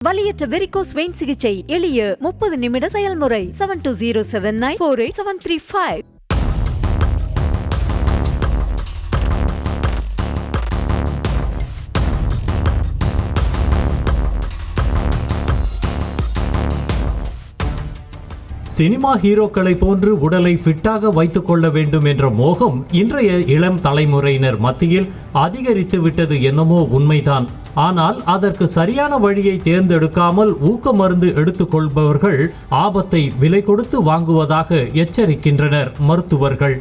வலியற்ற varicose vein சிகிச்சை எளிய 30 நிமிட செயல்முறை 7207948735. சினிமா ஹீரோக்களை போன்று உடலை ஃபிட்டாக வைத்துக் கொள்ள வேண்டும் என்ற மோகம் இன்றைய இளம் தலைமுறையினர் மத்தியில் அதிகரித்து விட்டது என்னமோ உண்மைதான். ஆனால் அதற்கு சரியான வழியை தேர்ந்தெடுக்காமல் ஊக்க மருந்து எடுத்துக்கொள்பவர்கள் ஆபத்தை விலை கொடுத்து வாங்குவதாக எச்சரிக்கின்றனர் மருத்துவர்கள்.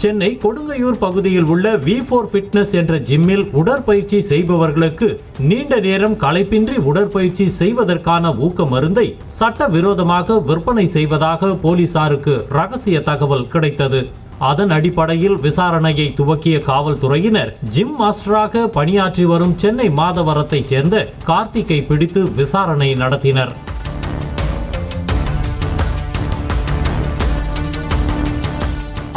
சென்னை கொடுங்கையூர் பகுதியில் உள்ள V4 ஃபிட்னஸ் என்ற ஜிம்மில் உடற்பயிற்சி செய்பவர்களுக்கு நீண்ட நேரம் களைப்பின்றி உடற்பயிற்சி செய்வதற்கான ஊக்க மருந்தை சட்டவிரோதமாக விற்பனை செய்வதாக போலீசாருக்கு ரகசிய தகவல் கிடைத்தது. அதன் அடிப்படையில் விசாரணையை துவக்கிய காவல்துறையினர் ஜிம் மாஸ்டராக பணியாற்றி வரும் சென்னை மாதவரத்தைச் சேர்ந்த கார்த்திக்கை பிடித்து விசாரணை நடத்தினர்.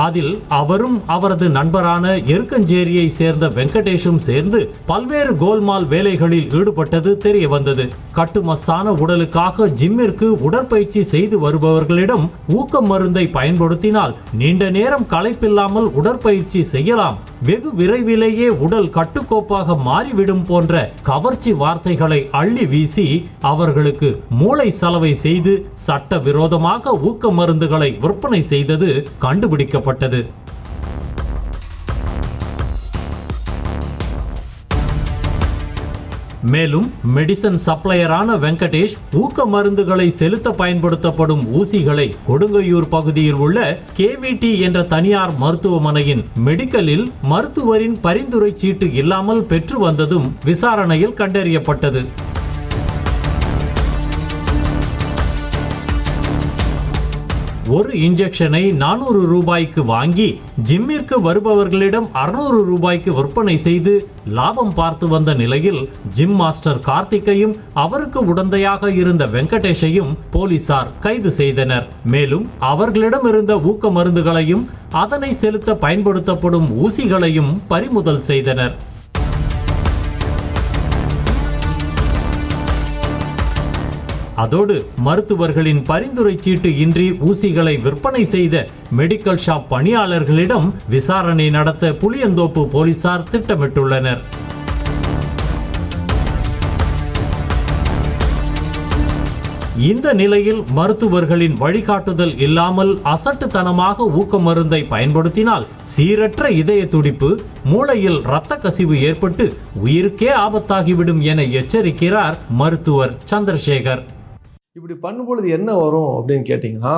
அதில் அவரும் அவரது நண்பரான எருக்கஞ்சேரியை சேர்ந்த வெங்கடேஷும் சேர்ந்து பல்வேறு கோல்மால் வேலைகளில் ஈடுபட்டது தெரிய வந்தது. கட்டுமஸ்தான உடலுக்காக ஜிம்மிற்கு உடற்பயிற்சி செய்து வருபவர்களிடம் ஊக்க மருந்தை பயன்படுத்தினால் நீண்ட நேரம் களைப்பில்லாமல் உடற்பயிற்சி செய்யலாம், வெகு விரைவிலேயே உடல் கட்டுக்கோப்பாக மாறிவிடும் போன்ற கவர்ச்சி வார்த்தைகளை அள்ளி வீசி அவர்களுக்கு மூளை சலவை செய்து சட்டவிரோதமாக ஊக்க மருந்துகளை விற்பனை செய்தது கண்டுபிடிக்கப்பட்டது. மேலும் மெடிசன் சப்ளையரான வெங்கடேஷ் ஊக்க மருந்துகளை செலுத்த பயன்படுத்தப்படும் ஊசிகளை கொடுங்கையூர் பகுதியில் உள்ள KVT என்ற தனியார் மருத்துவமனையின் மெடிக்கலில் மருத்துவரின் பரிந்துரை சீட்டு இல்லாமல் பெற்று வந்ததும் விசாரணையில் கண்டறியப்பட்டது. ஒரு இன்ஜெக்ஷனை 400 ரூபாய்க்கு வாங்கி ஜிம்மிற்கு வருபவர்களிடம் 600 ரூபாய்க்கு விற்பனை செய்து லாபம் பார்த்து வந்த நிலையில் ஜிம் மாஸ்டர் கார்த்திக்கையும் அவருக்கு உடந்தையாக இருந்த வெங்கடேஷையும் போலீசார் கைது செய்தனர். மேலும் அவர்களிடம் இருந்த ஊக்க மருந்துகளையும் அதனை செலுத்த பயன்படுத்தப்படும் ஊசிகளையும் பறிமுதல் செய்தனர். அதோடு மருத்துவர்களின் பரிந்துரை சீட்டு இன்றி ஊசிகளை விற்பனை செய்த மெடிக்கல் ஷாப் பணியாளர்களிடம் விசாரணை நடத்த புளியந்தோப்பு போலீசார் திட்டமிட்டுள்ளனர். இந்த நிலையில் மருத்துவர்களின் வழிகாட்டுதல் இல்லாமல் அசட்டுத்தனமாக ஊக்க மருந்தை பயன்படுத்தினால் சீரற்ற இதய துடிப்பு, மூளையில் இரத்த கசிவு ஏற்பட்டு உயிருக்கே ஆபத்தாகிவிடும் என எச்சரிக்கிறார் மருத்துவர் சந்திரசேகர். இப்படி பண்ணும்பொழுது என்ன வரும் அப்படின்னு கேட்டிங்கன்னா,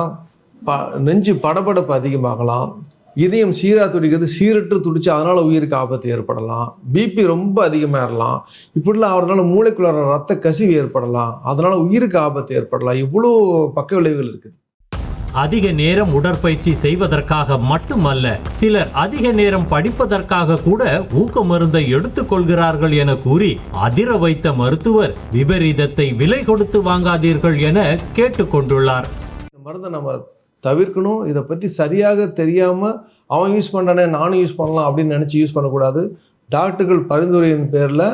நெஞ்சு படபடப்பு அதிகமாகலாம், இதயம் சீராக துடிக்கிறது சீரற்று துடிச்சு அதனால் உயிருக்கு ஆபத்து ஏற்படலாம், பிபி ரொம்ப அதிகமாகலாம், இப்படிலாம் அவரால் மூளைக்குள்ளார ரத்த கசிவு ஏற்படலாம், அதனால் உயிருக்கு ஆபத்து ஏற்படலாம். இவ்வளோ பக்க விளைவுகள் இருக்குது. அதிக நேரம் உடற்பயிற்சி செய்வதற்காக மட்டுமல்ல, சிலர் அதிக நேரம் படிப்பதற்காக கூட ஊக்க மருந்தை எடுத்துக்கொள்கிறார்கள் என கூறி அதிர வைத்த மருத்துவர் விபரீதத்தை விலை கொடுத்து வாங்காதீர்கள் என கேட்டுக்கொண்டுள்ளார். இந்த மருந்தை நம்ம தவிர்க்கணும். இதை பற்றி சரியாக தெரியாமல் அவன் யூஸ் பண்ணுறானே நானும் யூஸ் பண்ணலாம் அப்படின்னு நினச்சி யூஸ் பண்ணக்கூடாது. டாக்டர்கள் பரிந்துரையின் பேரில்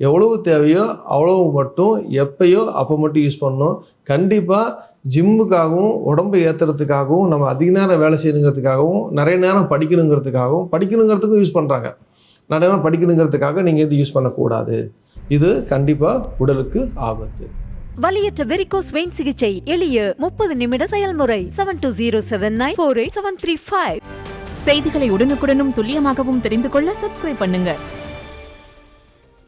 எவ்வளவு தேவையோ அவ்வளவு மட்டும் எப்பயோ அப்போ மட்டும் யூஸ் பண்ணணும். கண்டிப்பாக ஜிம்முக்காகவும் உடம்பை ஏற்றுறதுக்காகவும் நம்ம அதிக நேரம் வேலை செய்யணுங்கிறதுக்காகவும் நிறைய நேரம் படிக்கணுங்கிறதுக்கும் யூஸ் பண்ணுறாங்க. நிறைய நேரம் படிக்கணுங்கிறதுக்காக நீங்கள் இது யூஸ் பண்ணக்கூடாது. இது கண்டிப்பாக உடலுக்கு ஆபத்து. வலியற்ற வெரிகோஸ் வெயின் சிகிச்சை எளிய 30 நிமிட செயல்முறை 7207948735. செய்திகளை உடனுக்குடனும் துல்லியமாகவும் தெரிந்து கொள்ள சப்ஸ்கிரைப் பண்ணுங்க.